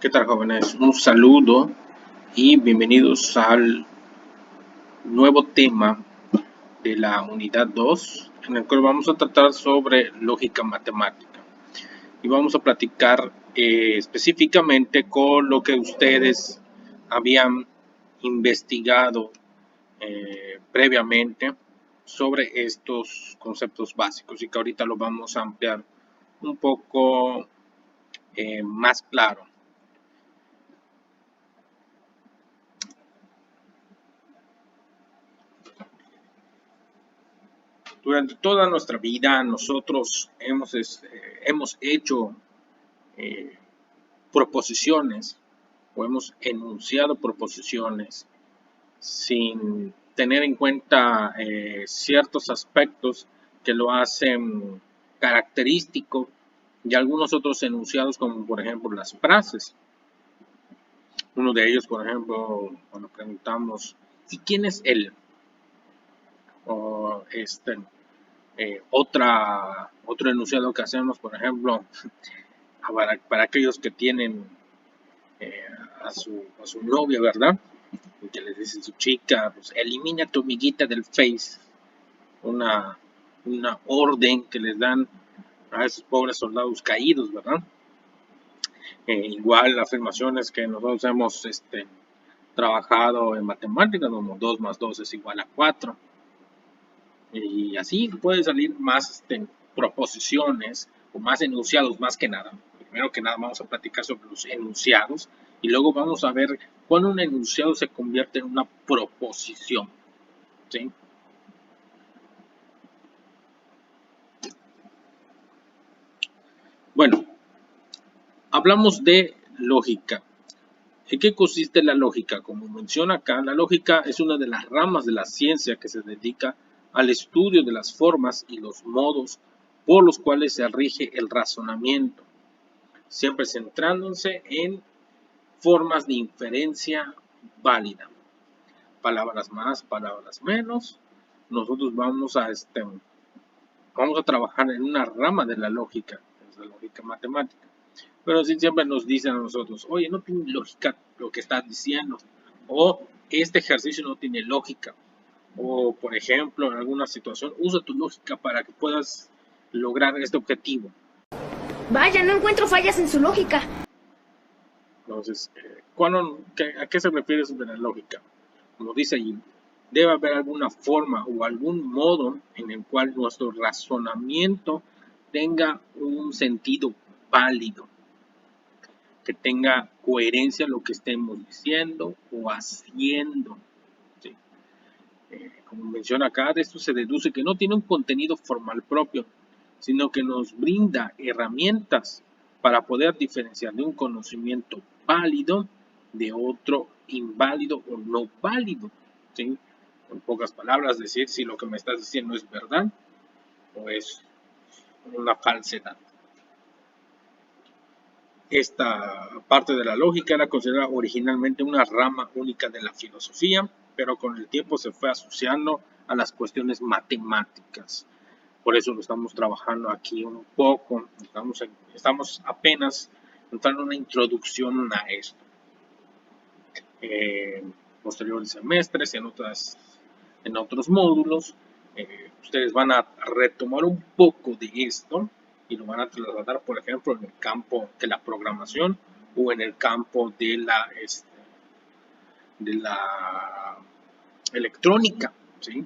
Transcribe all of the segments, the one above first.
¿Qué tal, jóvenes? Un saludo y bienvenidos al nuevo tema de la unidad 2, en el cual vamos a tratar sobre lógica matemática. Y vamos a platicar específicamente con lo que ustedes habían investigado previamente sobre estos conceptos básicos y que ahorita lo vamos a ampliar un poco más claro. Durante toda nuestra vida nosotros hemos hecho eh, proposiciones o hemos enunciado proposiciones sin tener en cuenta ciertos aspectos que lo hacen característico de algunos otros enunciados, como por ejemplo las frases. Uno de ellos, por ejemplo, cuando preguntamos ¿y quién es él? O otro enunciado que hacemos, por ejemplo, para aquellos que tienen eh, a su novia, ¿verdad? Y que les dice su chica, pues elimina tu amiguita del Face. Una, una orden que les dan a esos pobres soldados caídos, ¿verdad? Igual afirmaciones que nosotros hemos trabajado en matemáticas, como 2 más 2 es igual a 4. Y así puede salir más proposiciones o más enunciados, más que nada. Primero que nada vamos a platicar sobre los enunciados y luego vamos a ver cuándo un enunciado se convierte en una proposición. ¿Sí? Bueno, hablamos de lógica. ¿En qué consiste la lógica? Como menciona acá, la lógica es una de las ramas de la ciencia que se dedica al estudio de las formas y los modos por los cuales se rige el razonamiento, siempre centrándose en formas de inferencia válida. Palabras más, palabras menos. Nosotros vamos a trabajar en una rama de la lógica, es la lógica matemática. Pero sí siempre nos dicen a nosotros, oye, no tiene lógica lo que estás diciendo. O este ejercicio no tiene lógica. O, por ejemplo, en alguna situación, usa tu lógica para que puedas lograr este objetivo. Vaya, no encuentro fallas en su lógica. Entonces, ¿a qué se refiere eso de la lógica? Como dice allí, debe haber alguna forma o algún modo en el cual nuestro razonamiento tenga un sentido válido, que tenga coherencia lo que estemos diciendo o haciendo. ¿Sí? Como menciona acá, de esto se deduce que no tiene un contenido formal propio, sino que nos brinda herramientas para poder diferenciar de un conocimiento válido de otro inválido o no válido. ¿Sí? En pocas palabras, decir si lo que me estás diciendo es verdad o es una falsedad. Esta parte de la lógica era considerada originalmente una rama única de la filosofía, pero con el tiempo se fue asociando a las cuestiones matemáticas. Por eso lo estamos trabajando aquí un poco, estamos apenas entrando en una introducción a esto. Posteriores semestres, en otros módulos, ustedes van a retomar un poco de esto y lo van a trasladar, por ejemplo, en el campo de la programación o en el campo de la electrónica, ¿sí?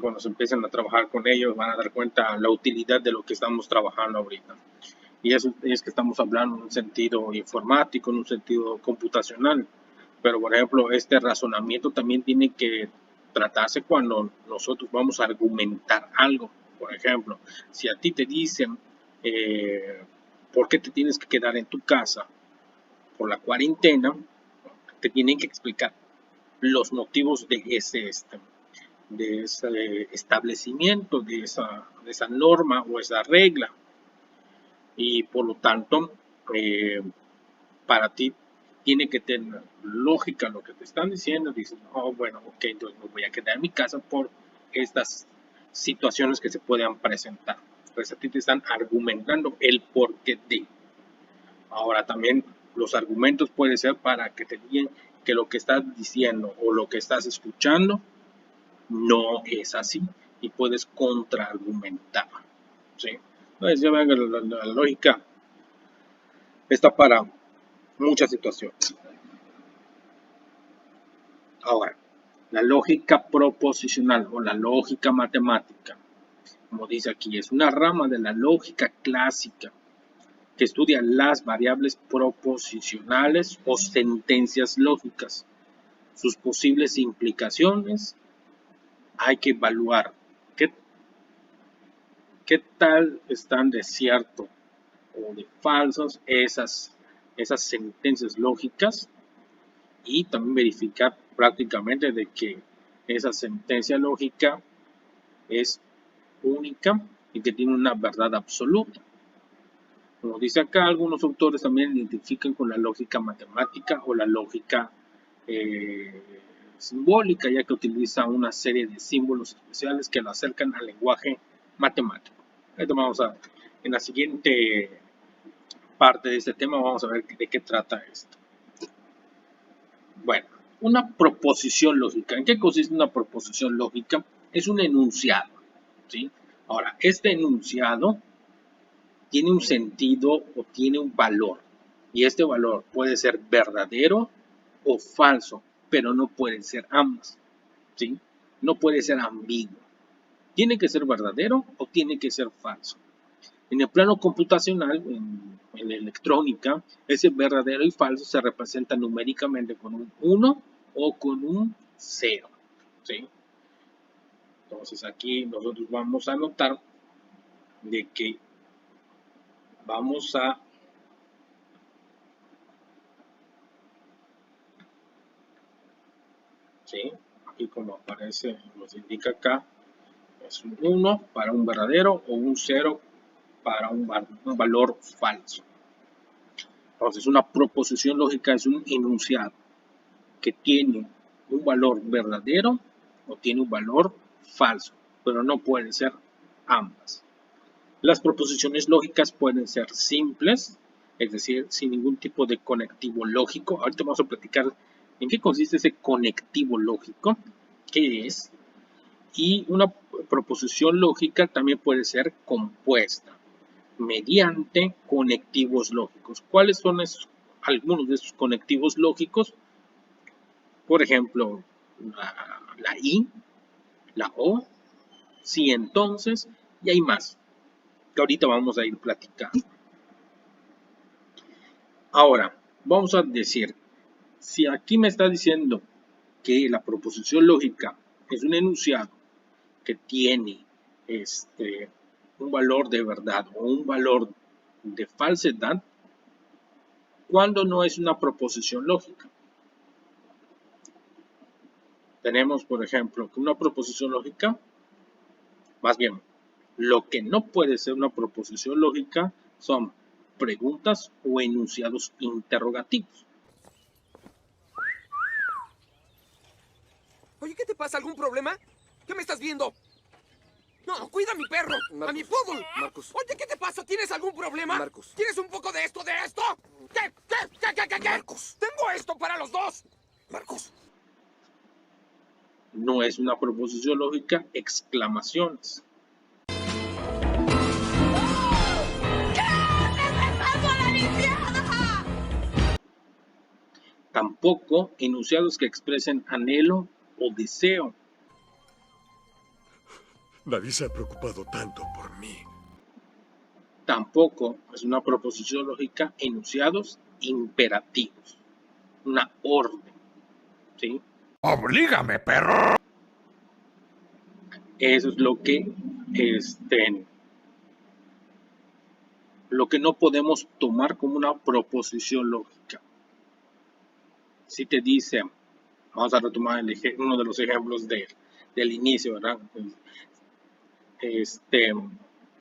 Cuando se empiecen a trabajar con ellos van a dar cuenta la utilidad de lo que estamos trabajando ahorita. Y eso es que estamos hablando en un sentido informático, en un sentido computacional. Pero, por ejemplo, este razonamiento también tiene que tratarse cuando nosotros vamos a argumentar algo. Por ejemplo, si a ti te dicen, ¿por qué te tienes que quedar en tu casa por la cuarentena? Te tienen que explicar los motivos de ese establecimiento, de esa norma o esa regla. Y por lo tanto, para ti tiene que tener lógica lo que te están diciendo. Dices, oh, bueno, ok, entonces me voy a quedar en mi casa por estas situaciones que se puedan presentar. Pues a ti te están argumentando el porqué de. Ahora también Los argumentos pueden ser para que te digan que lo que estás diciendo o lo que estás escuchando no es así y puedes contraargumentar, ¿sí? Entonces ya ven que la lógica está para muchas situaciones. Ahora, la lógica proposicional o la lógica matemática, como dice aquí, es una rama de la lógica clásica que estudia las variables proposicionales o sentencias lógicas, sus posibles implicaciones. Hay que evaluar qué tal están de cierto o de falsos esas sentencias lógicas, y también verificar prácticamente de que esa sentencia lógica es única y que tiene una verdad absoluta. Como dice acá, algunos autores también identifican con la lógica matemática o la lógica simbólica, ya que utiliza una serie de símbolos especiales que lo acercan al lenguaje matemático. Esto vamos a, en la siguiente parte de este tema vamos a ver de qué trata esto. Bueno, una proposición lógica. ¿En qué consiste una proposición lógica? Es un enunciado, ¿sí? Ahora, este enunciado tiene un sentido o tiene un valor, y este valor puede ser verdadero o falso, pero no pueden ser ambas, ¿sí? No puede ser ambiguo. Tiene que ser verdadero o tiene que ser falso. En el plano computacional, en la electrónica, ese verdadero y falso se representa numéricamente con un 1 o con un 0, ¿sí? Entonces aquí nosotros vamos a notar de que vamos a ¿sí? Aquí como aparece, nos indica acá, es un 1 para un verdadero o un 0 para un valor falso. Entonces una proposición lógica es un enunciado que tiene un valor verdadero o tiene un valor falso, pero no pueden ser ambas. Las proposiciones lógicas pueden ser simples, es decir, sin ningún tipo de conectivo lógico. Ahorita vamos a platicar en qué consiste ese conectivo lógico, qué es. Y una proposición lógica también puede ser compuesta mediante conectivos lógicos. ¿Cuáles son algunos de esos conectivos lógicos? Por ejemplo, la y, la o, si entonces, y hay más que ahorita vamos a ir platicando. Ahora, vamos a decir, si aquí me está diciendo que la proposición lógica es un enunciado que tiene un valor de verdad o un valor de falsedad, ¿cuándo no es una proposición lógica? Tenemos, por ejemplo, que una proposición lógica, más bien, lo que no puede ser una proposición lógica son preguntas o enunciados interrogativos. Oye, ¿qué te pasa? ¿Algún problema? ¿Qué me estás viendo? No, cuida a mi perro, Marcus, a mi poodle. Marcus. Oye, ¿qué te pasa? ¿Tienes algún problema? Marcus. ¿Tienes un poco de esto, de esto? ¿Qué? Marcus. Tengo esto para los dos. Marcus. No es una proposición lógica, exclamaciones. Tampoco enunciados que expresen anhelo o deseo. Nadie se ha preocupado tanto por mí. Tampoco es una proposición lógica enunciados imperativos. Una orden, ¿sí? ¡Oblígame, perro! Eso es lo que no podemos tomar como una proposición lógica. Si te dice, vamos a retomar uno de los ejemplos del inicio, ¿verdad?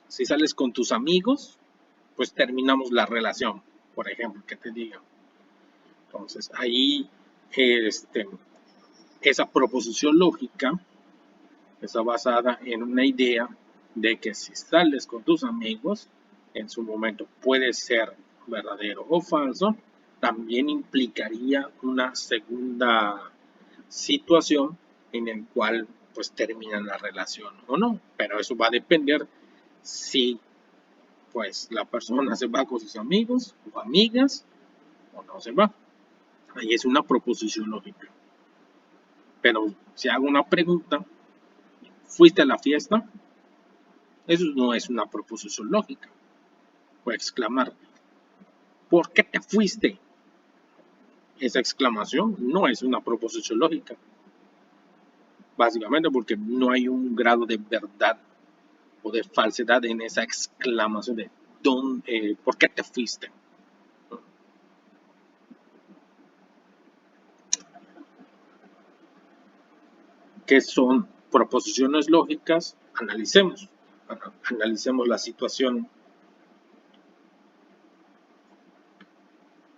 Si sales con tus amigos, pues terminamos la relación, por ejemplo, que te digan. Entonces, ahí, esa proposición lógica está basada en una idea de que si sales con tus amigos, en su momento puede ser verdadero o falso, también implicaría una segunda situación en el cual pues terminan la relación o no, pero eso va a depender si pues la persona se va con sus amigos o amigas o no se va. Ahí es una proposición lógica. Pero si hago una pregunta, ¿fuiste a la fiesta? Eso no es una proposición lógica. Puedo exclamar, ¿por qué te fuiste? Esa exclamación no es una proposición lógica. Básicamente porque no hay un grado de verdad o de falsedad en esa exclamación de ¿por qué te fuiste? ¿Qué son proposiciones lógicas? Analicemos la situación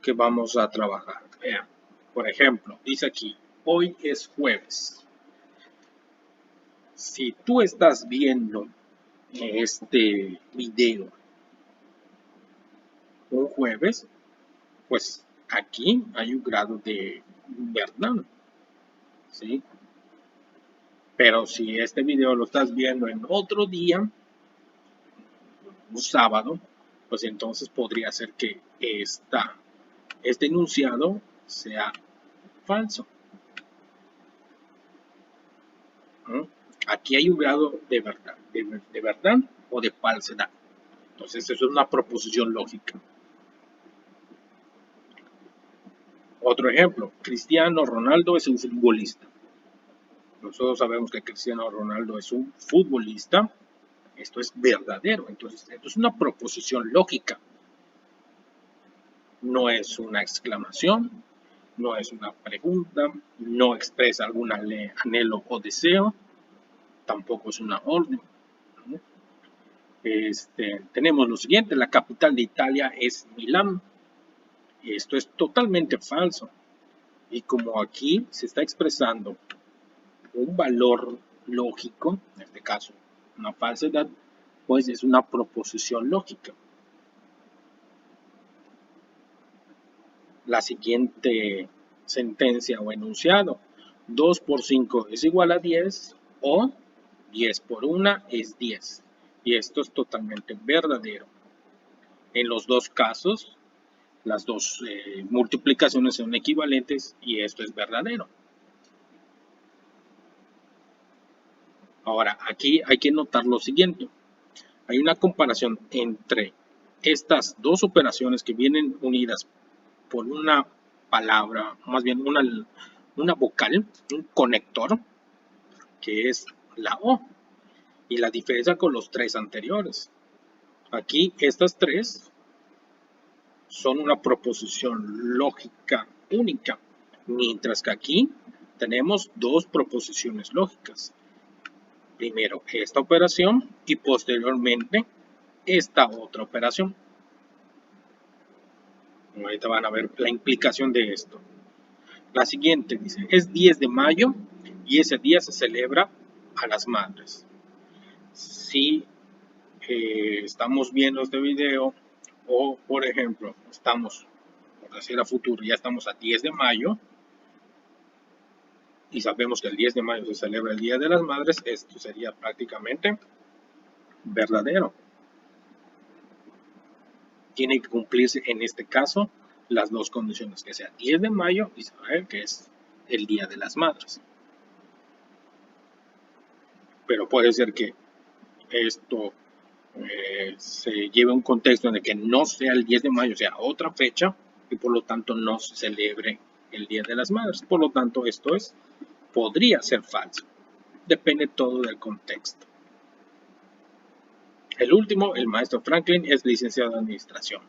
que vamos a trabajar. Vean, por ejemplo, dice aquí, hoy es jueves. Si tú estás viendo este video un jueves, pues aquí hay un grado de verdad, ¿sí? Pero si este video lo estás viendo en otro día, un sábado, pues entonces podría ser que este enunciado sea falso. ¿No? Aquí hay un grado de verdad, de verdad o de falsedad. Entonces eso es una proposición lógica. Otro ejemplo, Cristiano Ronaldo es un futbolista. Nosotros sabemos que Cristiano Ronaldo es un futbolista. Esto es verdadero. Entonces, esto es una proposición lógica. No es una exclamación, no es una pregunta, no expresa algún anhelo o deseo, tampoco es una orden. Tenemos lo siguiente, la capital de Italia es Milán. Esto es totalmente falso. Y como aquí se está expresando un valor lógico, en este caso una falsedad, pues es una proposición lógica. La siguiente sentencia o enunciado, 2 por 5 es igual a 10 o 10 por 1 es 10. Y esto es totalmente verdadero. En los dos casos, las dos multiplicaciones son equivalentes y esto es verdadero. Ahora, aquí hay que notar lo siguiente. Hay una comparación entre estas dos operaciones que vienen unidas por una palabra, más bien una vocal, un conector, que es la O, y la diferencia con los tres anteriores. Aquí estas tres son una proposición lógica única, mientras que aquí tenemos dos proposiciones lógicas. Primero esta operación y posteriormente esta otra operación. Ahorita van a ver la implicación de esto. La siguiente dice, es 10 de mayo y ese día se celebra a las madres. Si estamos viendo este video o, por ejemplo, estamos, por decir a futuro, ya estamos a 10 de mayo y sabemos que el 10 de mayo se celebra el Día de las Madres, esto sería prácticamente verdadero. Tiene que cumplirse en este caso las dos condiciones, que sea 10 de mayo y saber que es el Día de las Madres. Pero puede ser que esto se lleve a un contexto en el que no sea el 10 de mayo, sea otra fecha, y por lo tanto no se celebre el Día de las Madres. Por lo tanto, esto podría ser falso. Depende todo del contexto. El último, el maestro Franklin, es licenciado en administración.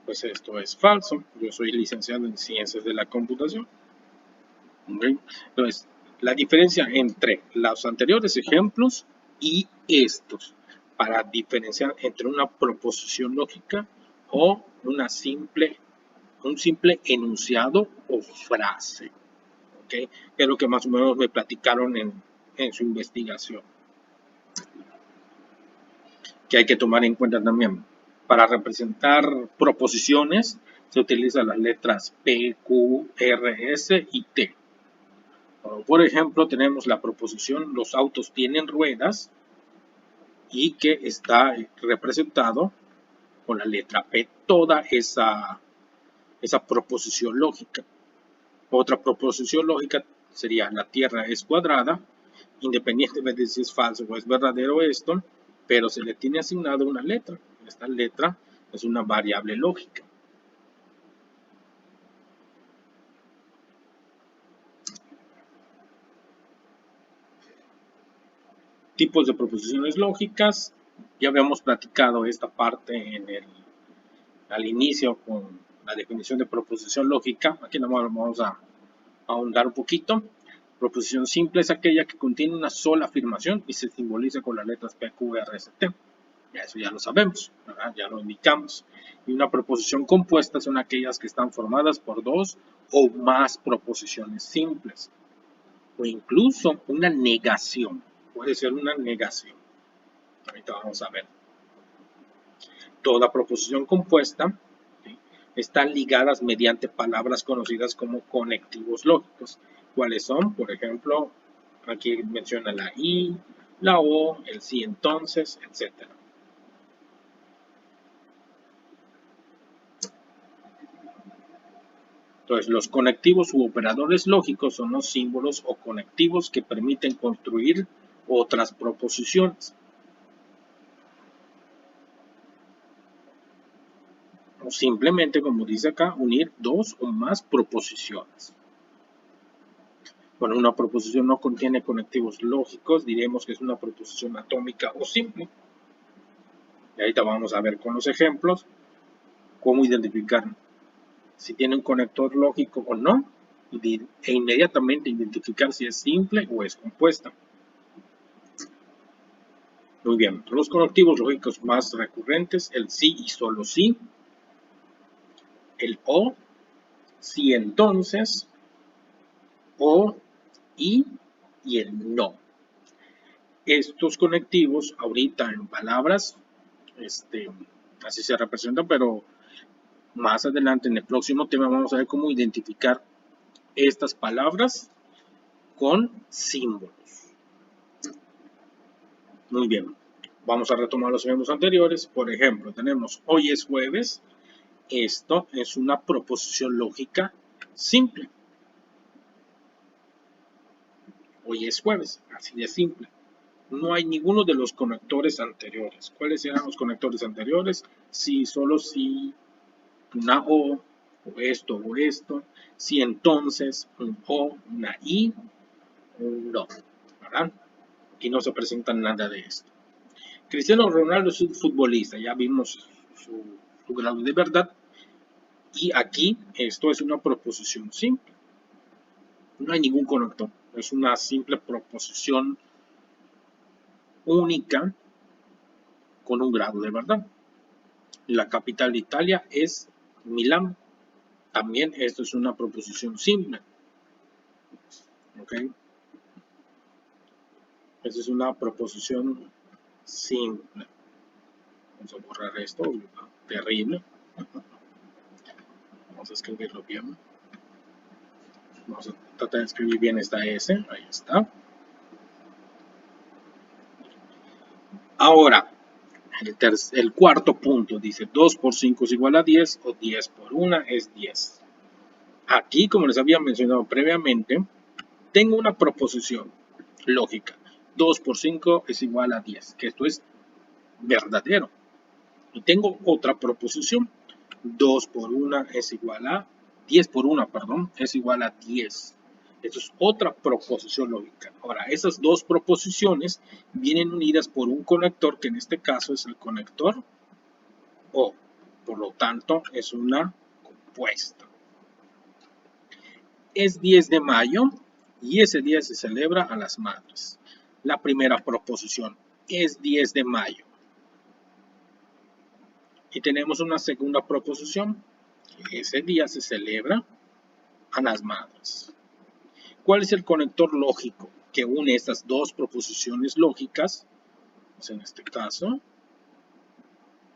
Pues esto es falso. Yo soy licenciado en ciencias de la computación. ¿Okay? Entonces, la diferencia entre los anteriores ejemplos y estos, para diferenciar entre una proposición lógica o un simple enunciado o frase. ¿Okay? Que es lo que más o menos me platicaron en su investigación. Que hay que tomar en cuenta también. Para representar proposiciones se utilizan las letras P, Q, R, S y T. Por ejemplo, tenemos la proposición los autos tienen ruedas y que está representado con la letra P, toda esa proposición lógica. Otra proposición lógica sería la Tierra es cuadrada, independientemente de si es falso o es verdadero esto, pero se le tiene asignado una letra. Esta letra es una variable lógica. Tipos de proposiciones lógicas. Ya habíamos platicado esta parte al inicio con la definición de proposición lógica. Aquí nada más vamos a ahondar un poquito. Proposición simple es aquella que contiene una sola afirmación y se simboliza con las letras P, Q, R, S, T. Eso ya lo sabemos, ¿verdad? Ya lo indicamos. Y una proposición compuesta son aquellas que están formadas por dos o más proposiciones simples. O incluso una negación. Puede ser una negación. Ahorita vamos a ver. Toda proposición compuesta, ¿sí?, están ligadas mediante palabras conocidas como conectivos lógicos. ¿Cuáles son? Por ejemplo, aquí menciona la y, la o, el sí entonces, etc. Entonces, los conectivos u operadores lógicos son los símbolos o conectivos que permiten construir otras proposiciones. O simplemente, como dice acá, unir dos o más proposiciones. Cuando una proposición no contiene conectivos lógicos, diremos que es una proposición atómica o simple. Y ahorita vamos a ver con los ejemplos cómo identificar si tiene un conector lógico o no, e inmediatamente identificar si es simple o es compuesta. Muy bien, los conectivos lógicos más recurrentes, el sí y solo sí, el o, sí entonces, o, y el no. Estos conectivos ahorita en palabras, así se representan, pero más adelante en el próximo tema vamos a ver cómo identificar estas palabras con símbolos. Muy bien, vamos a retomar los ejemplos anteriores. Por ejemplo, tenemos hoy es jueves. Esto es una proposición lógica simple. Hoy es jueves, así de simple. No hay ninguno de los conectores anteriores. ¿Cuáles eran los conectores anteriores? Sí, solo sí, una o esto, si entonces, un o, una y, un no, ¿verdad? Aquí no se presenta nada de esto. Cristiano Ronaldo es un futbolista, ya vimos su grado de verdad. Y aquí esto es una proposición simple. No hay ningún conector, es una simple proposición única con un grado de verdad. La capital de Italia es Milán. También esto es una proposición simple. ¿Ok? Esta es una proposición simple. Vamos a borrar esto. Terrible. Vamos a escribirlo bien. Vamos a tratar de escribir bien esta S. Ahí está. Ahora, el cuarto punto dice 2 por 5 es igual a 10 o 10 por 1 es 10. Aquí, como les había mencionado previamente, tengo una proposición lógica. 2 por 5 es igual a 10, que esto es verdadero. Y tengo otra proposición. 2 por 1 es igual a 10 por 1, perdón, es igual a 10. Esto es otra proposición lógica. Ahora, esas dos proposiciones vienen unidas por un conector, que en este caso es el conector O. Por lo tanto, es una compuesta. Es 10 de mayo y ese día se celebra a las madres. La primera proposición es 10 de mayo. Y tenemos una segunda proposición. Ese día se celebra a las madres. ¿Cuál es el conector lógico que une estas dos proposiciones lógicas? Pues en este caso,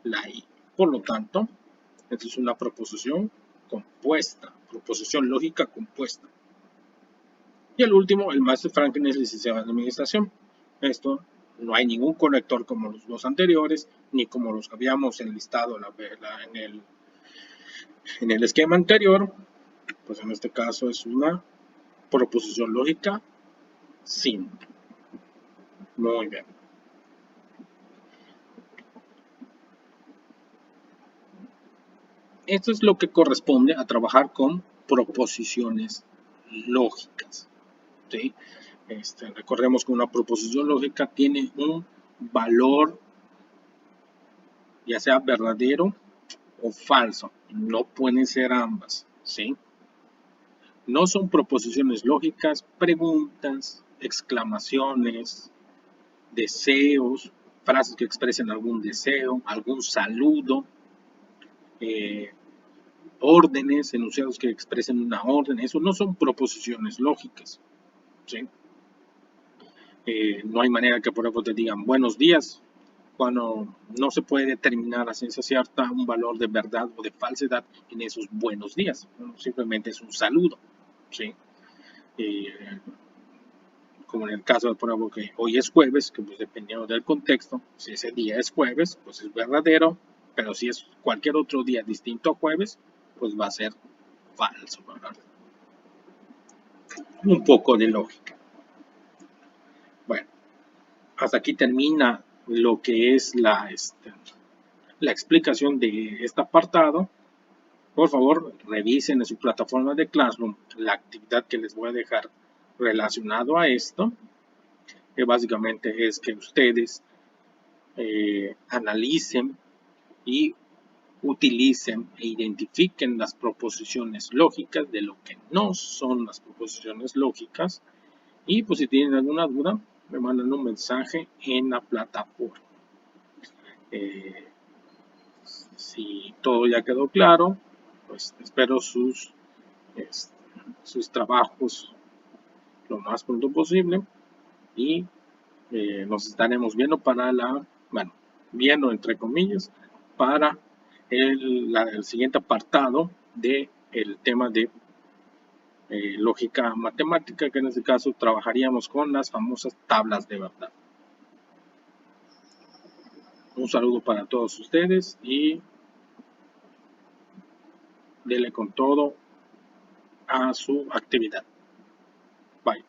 la I. Por lo tanto, esta es una proposición compuesta, proposición lógica compuesta. Y el último, el Master Franklin, es licenciado en administración. Esto no hay ningún conector como los dos anteriores, ni como los habíamos enlistado en el esquema anterior. Pues en este caso es una proposición lógica simple. Muy bien. Esto es lo que corresponde a trabajar con proposiciones lógicas. ¿Sí? Recordemos que una proposición lógica tiene un valor, ya sea verdadero o falso. No pueden ser ambas. ¿Sí? No son proposiciones lógicas, preguntas, exclamaciones, deseos, frases que expresen algún deseo, algún saludo, órdenes, enunciados que expresen una orden. Eso no son proposiciones lógicas. ¿Sí? No hay manera que por ejemplo te digan buenos días cuando no se puede determinar a ciencia cierta un valor de verdad o de falsedad en esos buenos días. Bueno, simplemente es un saludo. ¿Sí? Como en el caso de por ejemplo que hoy es jueves, que pues dependiendo del contexto, si ese día es jueves, pues es verdadero, pero si es cualquier otro día distinto a jueves, pues va a ser falso, ¿verdad? Un poco de lógica. Bueno, hasta aquí termina lo que es la explicación de este apartado. Por favor, revisen en su plataforma de Classroom la actividad que les voy a dejar relacionado a esto, que básicamente es que ustedes analicen y utilicen e identifiquen las proposiciones lógicas de lo que no son las proposiciones lógicas, y pues si tienen alguna duda me mandan un mensaje en la plataforma. Si todo ya quedó claro, pues espero sus trabajos lo más pronto posible y nos estaremos viendo para viendo entre comillas, para el siguiente apartado del tema de lógica matemática, que en este caso trabajaríamos con las famosas tablas de verdad. Un saludo para todos ustedes y denle con todo a su actividad. Bye.